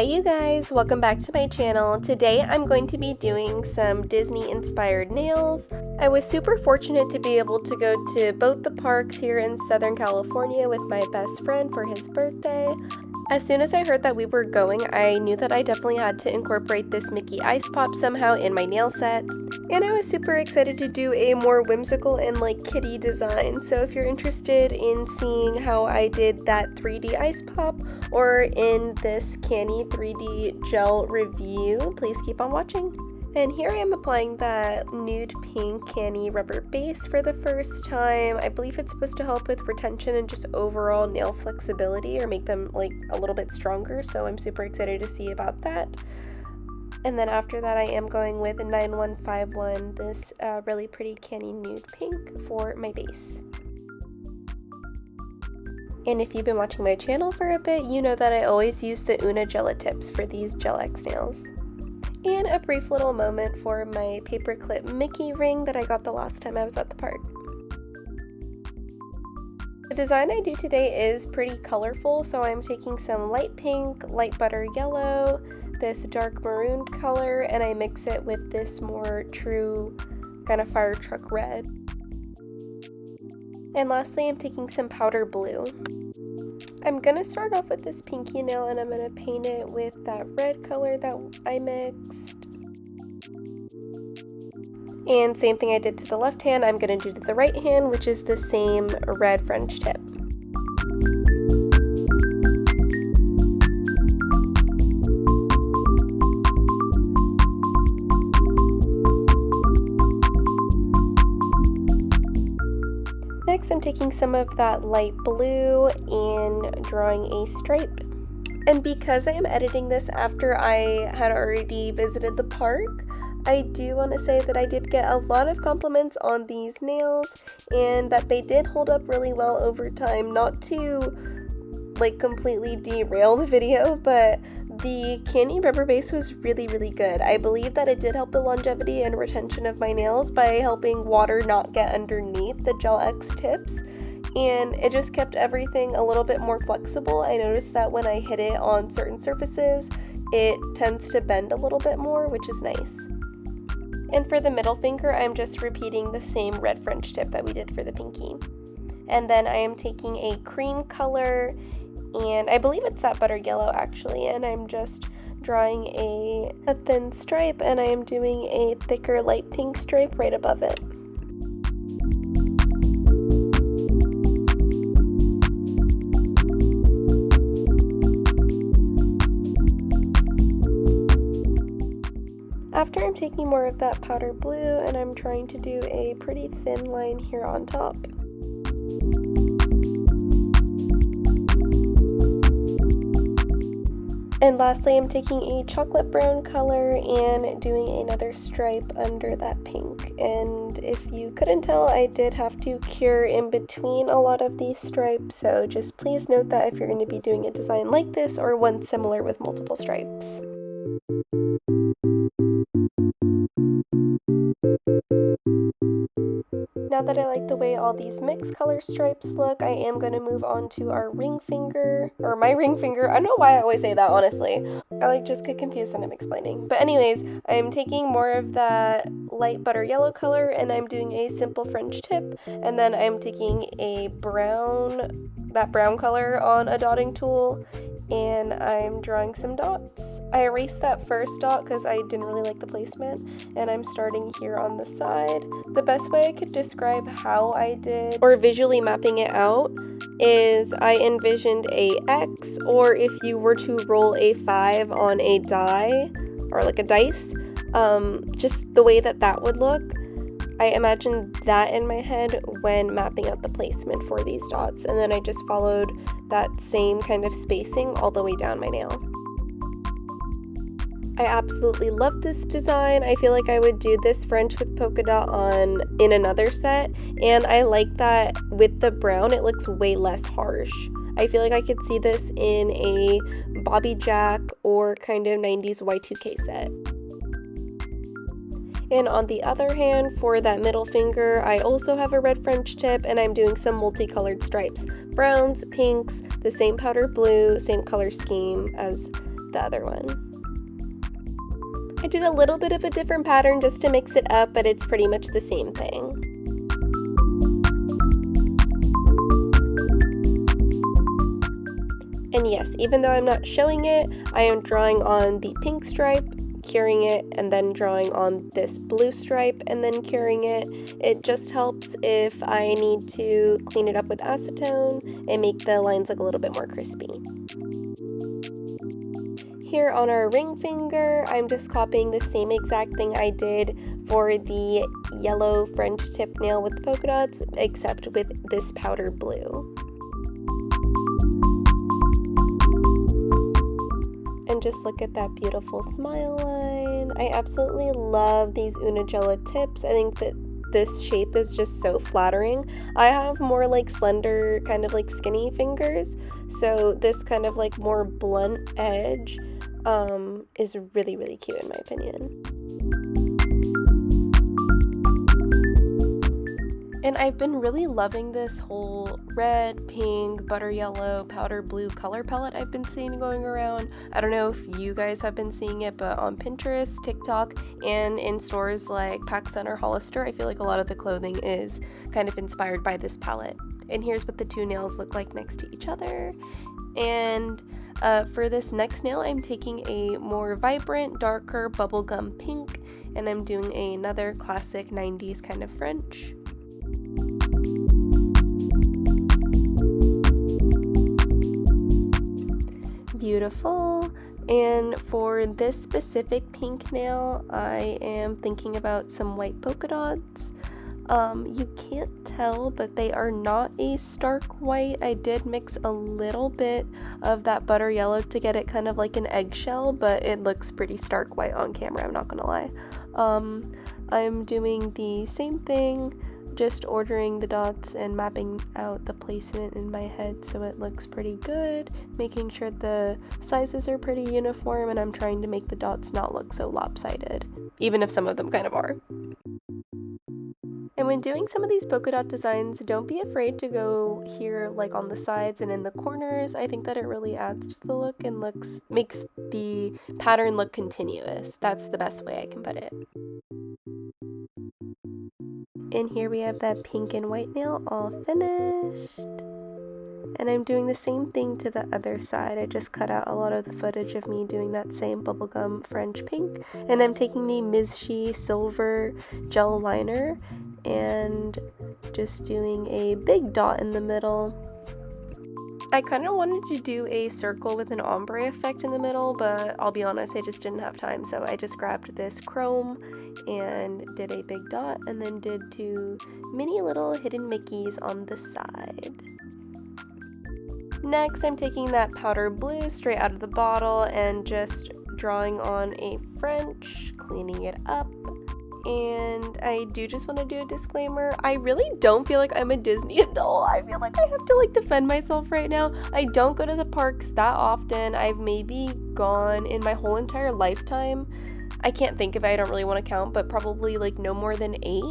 Hi you guys, welcome back to my channel. Today I'm going to be doing some Disney inspired nails. I was super fortunate to be able to go to both the parks here in Southern California with my best friend for his birthday. As soon as I heard that we were going, I knew that I definitely had to incorporate this Mickey Ice Pop somehow in my nail set. And I was super excited to do a more whimsical and like kitty design. So if you're interested in seeing how I did that 3D Ice Pop or in this canny 3D gel review, please keep on watching. And here I am applying that nude pink canny rubber base for the first time. I believe it's supposed to help with retention and just overall nail flexibility or make them like a little bit stronger, so I'm super excited to see about that. And then after that I am going with 9151, this really pretty canny nude pink for my base. And if you've been watching my channel for a bit, you know that I always use the Una Gela tips for these Gel X nails. And a brief little moment for my paperclip Mickey ring that I got the last time I was at the park. The design I do today is pretty colorful, so I'm taking some light pink, light butter yellow, this dark maroon color, and I mix it with this more true kind of fire truck red. And lastly, I'm taking some powder blue. I'm gonna start off with this pinky nail and I'm gonna paint it with that red color that I mixed. And same thing I did to the left hand, I'm gonna do to the right hand, which is the same red French tip. Next, I'm taking some of that light blue and drawing a stripe. And because I am editing this after I had already visited the park, I do want to say that I did get a lot of compliments on these nails and that they did hold up really well over time. Not to like completely derail the video, but the candy rubber base was really good. I believe that it did help the longevity and retention of my nails by helping water not get underneath the Gel X tips, and it just kept everything a little bit more flexible. I noticed that when I hit it on certain surfaces, it tends to bend a little bit more, which is nice. And for the middle finger, I'm just repeating the same red French tip that we did for the pinky. And then I am taking a cream color, and I believe it's that butter yellow actually, and I'm just drawing a thin stripe, and I am doing a thicker light pink stripe right above it. After, I'm taking more of that powder blue and I'm trying to do a pretty thin line here on top. And lastly, I'm taking a chocolate brown color and doing another stripe under that pink. And if you couldn't tell, I did have to cure in between a lot of these stripes, so just please note that if you're going to be doing a design like this or one similar with multiple stripes. Now that I like the way all these mixed color stripes look, I am going to move on to our ring finger, or my ring finger. I don't know why I always say that, honestly. I just get confused when I'm explaining. But anyways, I'm taking more of that light butter yellow color and I'm doing a simple French tip, and then I'm taking a that brown color on a dotting tool, and I'm drawing some dots. I erased that first dot because I didn't really like the placement, and I'm starting here on the side. The best way I could describe how I did, or visually mapping it out, is I envisioned a X, or if you were to roll a 5 on a die, or like a dice, just the way that would look. I imagined that in my head when mapping out the placement for these dots, and then I just followed that same kind of spacing all the way down my nail. I absolutely love this design. I feel like I would do this French with polka dot in another set, and I like that with the brown it looks way less harsh. I feel like I could see this in a Bobby Jack or kind of 90s Y2K set. And on the other hand, for that middle finger, I also have a red French tip and I'm doing some multicolored stripes. Browns, pinks, the same powder blue, same color scheme as the other one. I did a little bit of a different pattern just to mix it up, but it's pretty much the same thing. And yes, even though I'm not showing it, I am drawing on the pink stripe, curing it, and then drawing on this blue stripe and then curing it. It just helps if I need to clean it up with acetone and make the lines look a little bit more crispy. Here on our ring finger, I'm just copying the same exact thing I did for the yellow French tip nail with polka dots, except with this powder blue. And just look at that beautiful smile line. I absolutely love these Unigella tips. I think that this shape is just so flattering. I have more like slender, kind of like skinny fingers, so this kind of like more blunt edge is really, really cute in my opinion. And I've been really loving this whole red, pink, butter yellow, powder blue color palette I've been seeing going around. I don't know if you guys have been seeing it, but on Pinterest, TikTok, and in stores like PacSun or Hollister, I feel like a lot of the clothing is kind of inspired by this palette. And here's what the two nails look like next to each other. And for this next nail, I'm taking a more vibrant, darker bubblegum pink, and I'm doing another classic 90s kind of French. Beautiful. And for this specific pink nail, I am thinking about some white polka dots. You can't tell, but they are not a stark white. I did mix a little bit of that butter yellow to get it kind of like an eggshell, but it looks pretty stark white on camera, I'm not gonna lie. I'm doing the same thing, just ordering the dots and mapping out the placement in my head so it looks pretty good, making sure the sizes are pretty uniform, and I'm trying to make the dots not look so lopsided, even if some of them kind of are. And when doing some of these polka dot designs, don't be afraid to go here like on the sides and in the corners. I think that it really adds to the look and makes the pattern look continuous. That's the best way I can put it. And here we have that pink and white nail all finished. And I'm doing the same thing to the other side. I just cut out a lot of the footage of me doing that same bubblegum French pink. And I'm taking the Ms. She silver gel liner and just doing a big dot in the middle. I kind of wanted to do a circle with an ombre effect in the middle, but I'll be honest, I just didn't have time, so I just grabbed this chrome and did a big dot, and then did two mini little hidden Mickeys on the side. Next, I'm taking that powder blue straight out of the bottle and just drawing on a French, cleaning it up. And I do just want to do a disclaimer. I really don't feel like I'm a Disney adult. I feel like I have to like defend myself right now. I don't go to the parks that often. I've maybe gone in my whole entire lifetime. I can't think of it, I don't really want to count, but probably like no more than 8.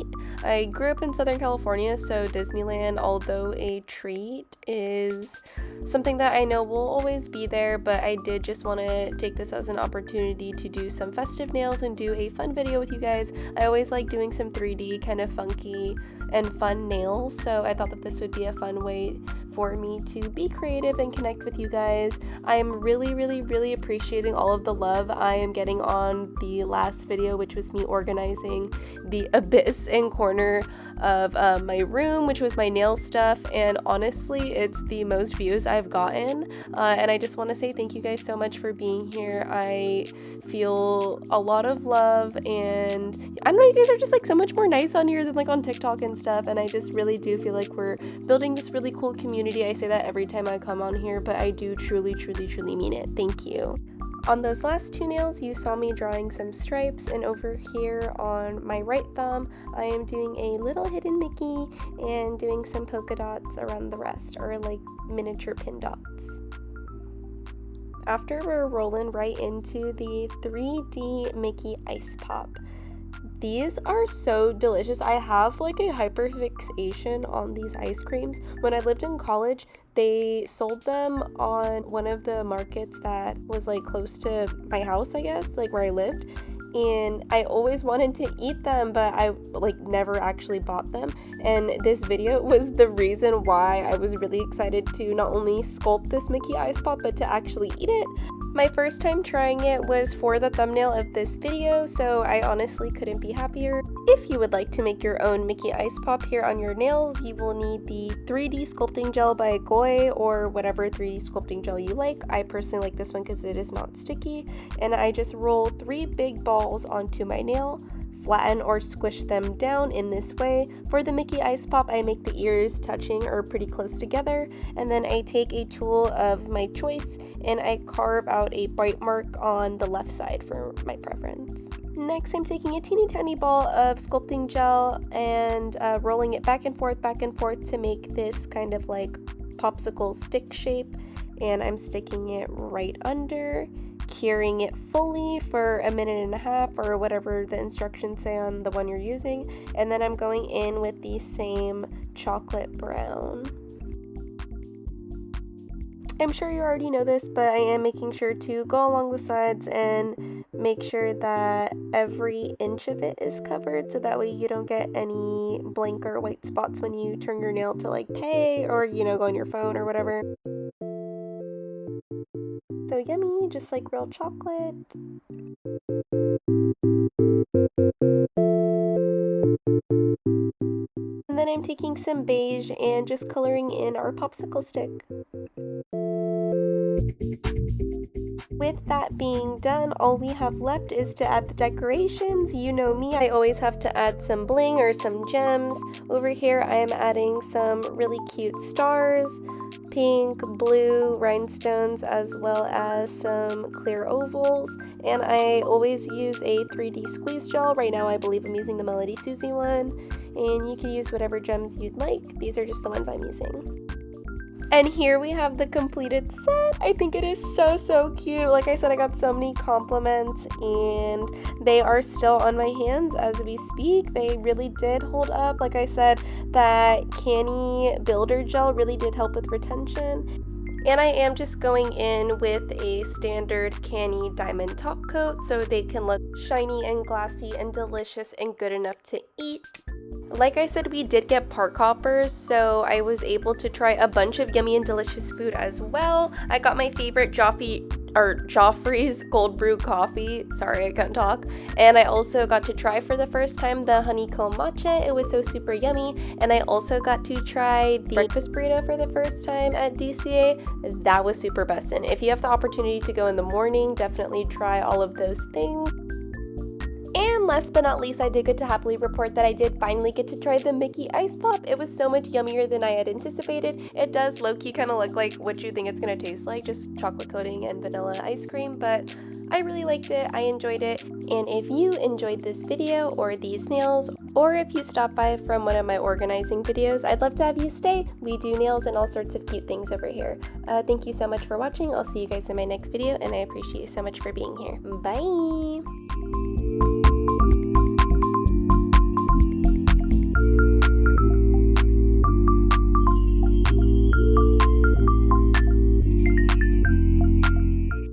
I grew up in Southern California, so Disneyland, although a treat, is something that I know will always be there, but I did just want to take this as an opportunity to do some festive nails and do a fun video with you guys. I always like doing some 3D kind of funky and fun nails, so I thought that this would be a fun way for me to be creative and connect with you guys. I am really appreciating all of the love I am getting on the last video, which was me organizing the abyss and corner of my room, which was my nail stuff, and honestly it's the most views I've gotten, and I just want to say thank you guys so much for being here. I feel a lot of love, and I don't know, you guys are just like so much more nice on here than like on TikTok and stuff, and I just really do feel like we're building this really cool community. I say that every time I come on here, but I do truly mean it. Thank you. On those last 2 nails, you saw me drawing some stripes, and over here on my right thumb, I am doing a little hidden Mickey and doing some polka dots around the rest, or like miniature pin dots. After, we're rolling right into the 3D Mickey Ice Pop. These are so delicious. I have like a hyperfixation on these ice creams. When I lived in college, they sold them on one of the markets that was like close to my house, I guess, like where I lived. And I always wanted to eat them, but I like never actually bought them. And this video was the reason why I was really excited to not only sculpt this Mickey Ice Pop, but to actually eat it. My first time trying it was for the thumbnail of this video, so I honestly couldn't be happier. If you would like to make your own Mickey Ice Pop here on your nails, you will need the 3D sculpting gel by Goy or whatever 3D sculpting gel you like. I personally like this one because it is not sticky, and I just roll 3 big balls onto my nail, flatten or squish them down in this way. For the Mickey Ice Pop, I make the ears touching or pretty close together, and then I take a tool of my choice and I carve out a bite mark on the left side for my preference. Next, I'm taking a teeny tiny ball of sculpting gel and rolling it back and forth to make this kind of like popsicle stick shape, and I'm sticking it right under, curing it fully for 1.5 minutes or whatever the instructions say on the one you're using, and then I'm going in with the same chocolate brown. I'm sure you already know this, but I am making sure to go along the sides and make sure that every inch of it is covered, so that way you don't get any blank or white spots when you turn your nail to like pay or, you know, go on your phone or whatever. So yummy, just like real chocolate. And then I'm taking some beige and just coloring in our popsicle stick. With that being done, all we have left is to add the decorations. You know me, I always have to add some bling or some gems. Over here I am adding some really cute stars, pink, blue rhinestones, as well as some clear ovals. And I always use a 3D squeeze gel. Right now I believe I'm using the Melody Susie one, and you can use whatever gems you'd like. These are just the ones I'm using. And here we have the completed set. I think it is so cute. Like I said, I got so many compliments and they are still on my hands as we speak. They really did hold up. Like I said, that canny builder gel really did help with retention. And I am just going in with a standard canny diamond top coat so they can look shiny and glassy and delicious and good enough to eat. Like I said, we did get park hoppers, so I was able to try a bunch of yummy and delicious food as well. I got my favorite Joffrey's cold brew coffee. Sorry, I couldn't talk. And I also got to try for the first time the honeycomb matcha. It was so super yummy. And I also got to try the breakfast burrito for the first time at DCA. That was super bussin'. If you have the opportunity to go in the morning, definitely try all of those things. And last but not least, I did get to happily report that I did finally get to try the Mickey Ice Pop. It was so much yummier than I had anticipated. It does low-key kind of look like what you think it's going to taste like, just chocolate coating and vanilla ice cream, but I really liked it. I enjoyed it. And if you enjoyed this video or these nails, or if you stopped by from one of my organizing videos, I'd love to have you stay. We do nails and all sorts of cute things over here. Thank you so much for watching. I'll see you guys in my next video, and I appreciate you so much for being here. Bye!